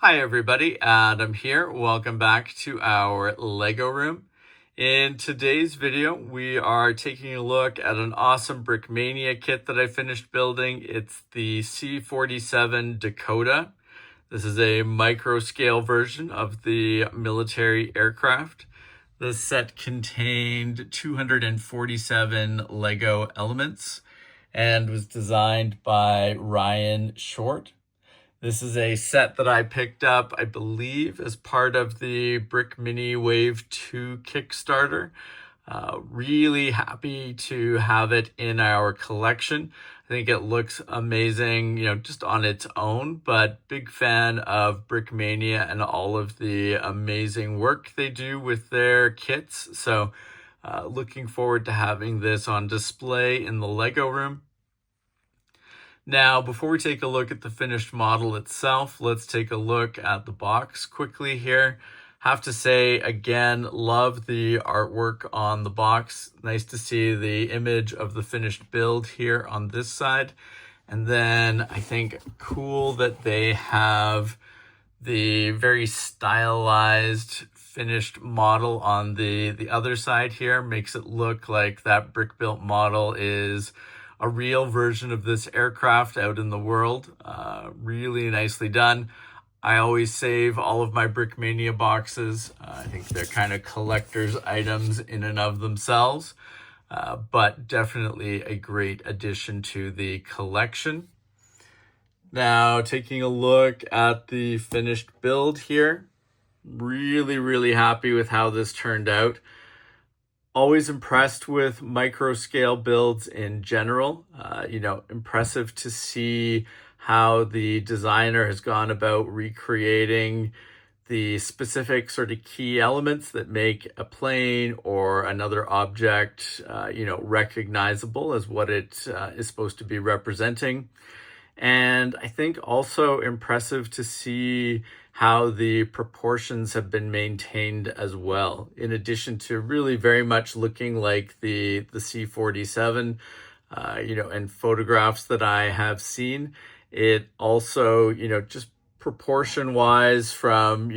Hi everybody, Adam here. Welcome back to our Lego room. In today's video, we are taking a look at an awesome Brickmania kit that I finished building. It's the C-47 Dakota. This is a micro scale version of the military aircraft. The set contained 247 Lego elements and was designed by Ryan Short. This is a set that I picked up, I believe, as part of the Brickmania Wave 2 Kickstarter. Really happy to have it in our collection. I think it looks amazing, just on its own, but big fan of Brickmania and all of the amazing work they do with their kits. So looking forward to having this on display in the Lego room. Now, before we take a look at the finished model itself, let's take a look at the box quickly here. Have to say, again, love the artwork on the box. Nice to see the image of the finished build here on this side. And then I think cool that they have the very stylized finished model on the other side here. Makes it look like that brick-built model is a real version of this aircraft out in the world. Really nicely done. I always save all of my Brickmania boxes. I think they're kind of collector's items in and of themselves, but definitely a great addition to the collection. Now, taking a look at the finished build here. Really happy with how this turned out. Always impressed with micro scale builds in general. Impressive to see how the designer has gone about recreating the specific sort of key elements that make a plane or another object, recognizable as what it is supposed to be representing. And I think also impressive to see how the proportions have been maintained as well, in addition to really very much looking like the C-47, and photographs that I have seen. It also, just proportion-wise from,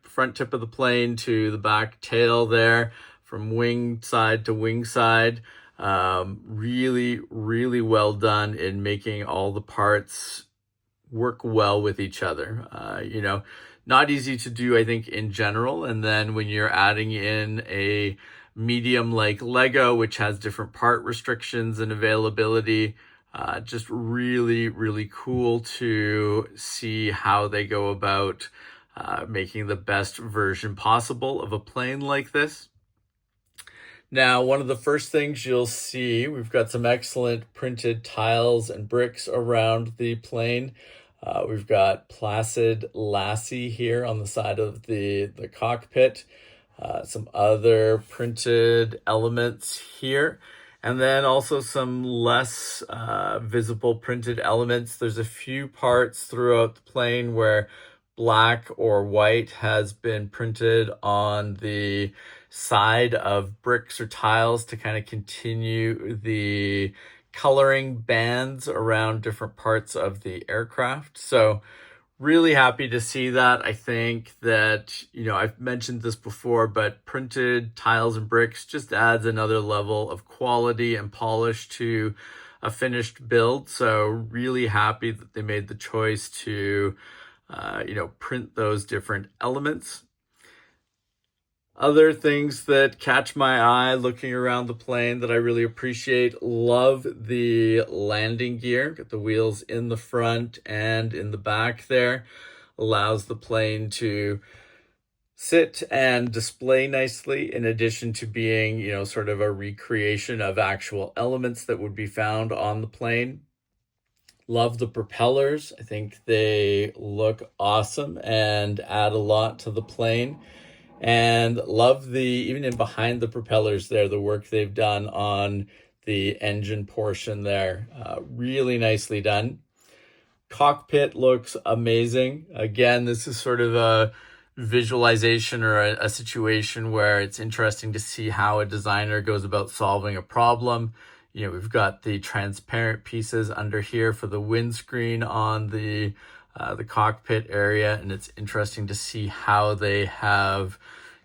front tip of the plane to the back tail there, from wing side to wing side. Really well done in making all the parts work well with each other. Not easy to do, I think, in general. And then when you're adding in a medium like Lego, which has different part restrictions and availability, just really cool to see how they go about making the best version possible of a plane like this. Now, one of the first things you'll see, we've got some excellent printed tiles and bricks around the plane. We've got Placid Lassie here on the side of the cockpit. Some other printed elements here. And then also some less visible printed elements. There's a few parts throughout the plane where black or white has been printed on the side of bricks or tiles to kind of continue the coloring bands around different parts of the aircraft. So really happy to see that. I think that, I've mentioned this before, but printed tiles and bricks just adds another level of quality and polish to a finished build. So really happy that they made the choice to print those different elements. Other things that catch my eye looking around the plane that I really appreciate, love the landing gear. Got the wheels in the front and in the back there. Allows the plane to sit and display nicely, in addition to being, sort of a recreation of actual elements that would be found on the plane. Love the propellers. I think they look awesome and add a lot to the plane. And love even in behind the propellers there, the work they've done on the engine portion there. Really nicely done. Cockpit looks amazing. Again, this is sort of a visualization or a situation where it's interesting to see how a designer goes about solving a problem. We've got the transparent pieces under here for the windscreen on the the cockpit area, and it's interesting to see how they have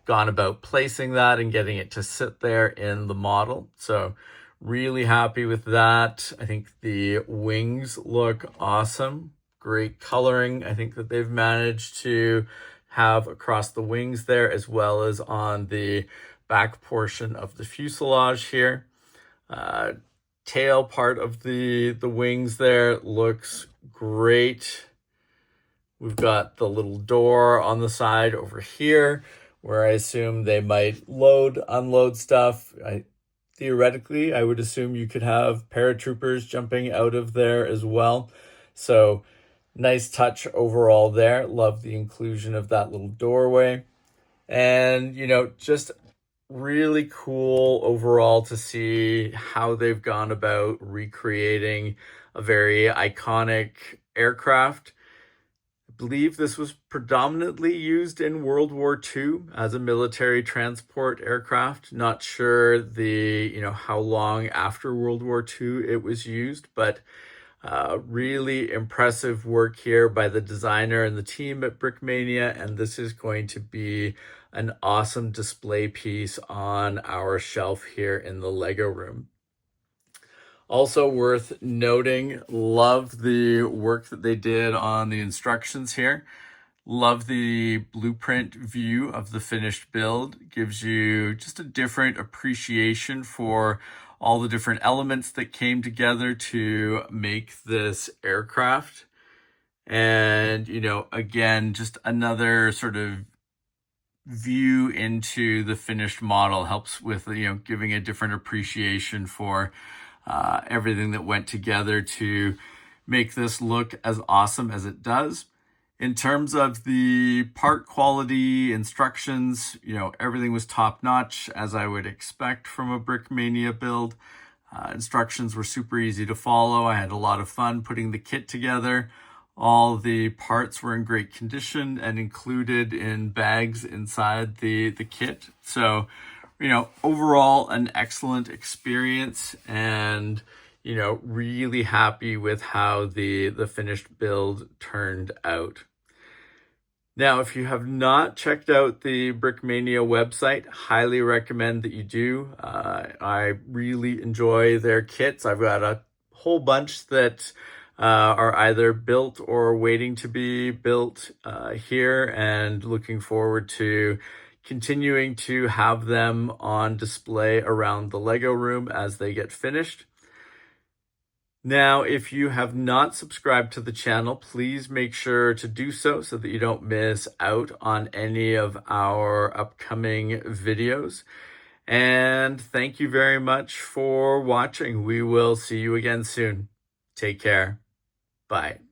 gone about placing that and getting it to sit there in the model. So really happy with that. I think the wings look awesome. Great coloring, I think, that they've managed to have across the wings there, as well as on the back portion of the fuselage here. Tail part of the wings there looks great. We've got the little door on the side over here where I assume they might load, unload stuff. Theoretically, I would assume you could have paratroopers jumping out of there as well. So nice touch overall there. Love the inclusion of that little doorway. And, you know, just really cool overall to see how they've gone about recreating a very iconic aircraft. I believe this was predominantly used in World War II as a military transport aircraft. Not sure how long after World War II it was used, but really impressive work here by the designer and the team at Brickmania, and this is going to be an awesome display piece on our shelf here in the Lego room. Also worth noting, love the work that they did on the instructions here. Love the blueprint view of the finished build. Gives you just a different appreciation for all the different elements that came together to make this aircraft. And, you know, again, just another sort of view into the finished model helps with, giving a different appreciation for everything that went together to make this look as awesome as it does. In terms of the part quality, instructions, everything was top notch, as I would expect from a Brickmania build. Instructions were super easy to follow. I had a lot of fun putting the kit together. All the parts were in great condition and included in bags inside the kit. So, overall an excellent experience, and, really happy with how the finished build turned out. Now, if you have not checked out the Brickmania website, highly recommend that you do. I really enjoy their kits. I've got a whole bunch that are either built or waiting to be built here, and looking forward to continuing to have them on display around the Lego room as they get finished. Now, if you have not subscribed to the channel, please make sure to do so that you don't miss out on any of our upcoming videos. And thank you very much for watching. We will see you again soon. Take care. Bye.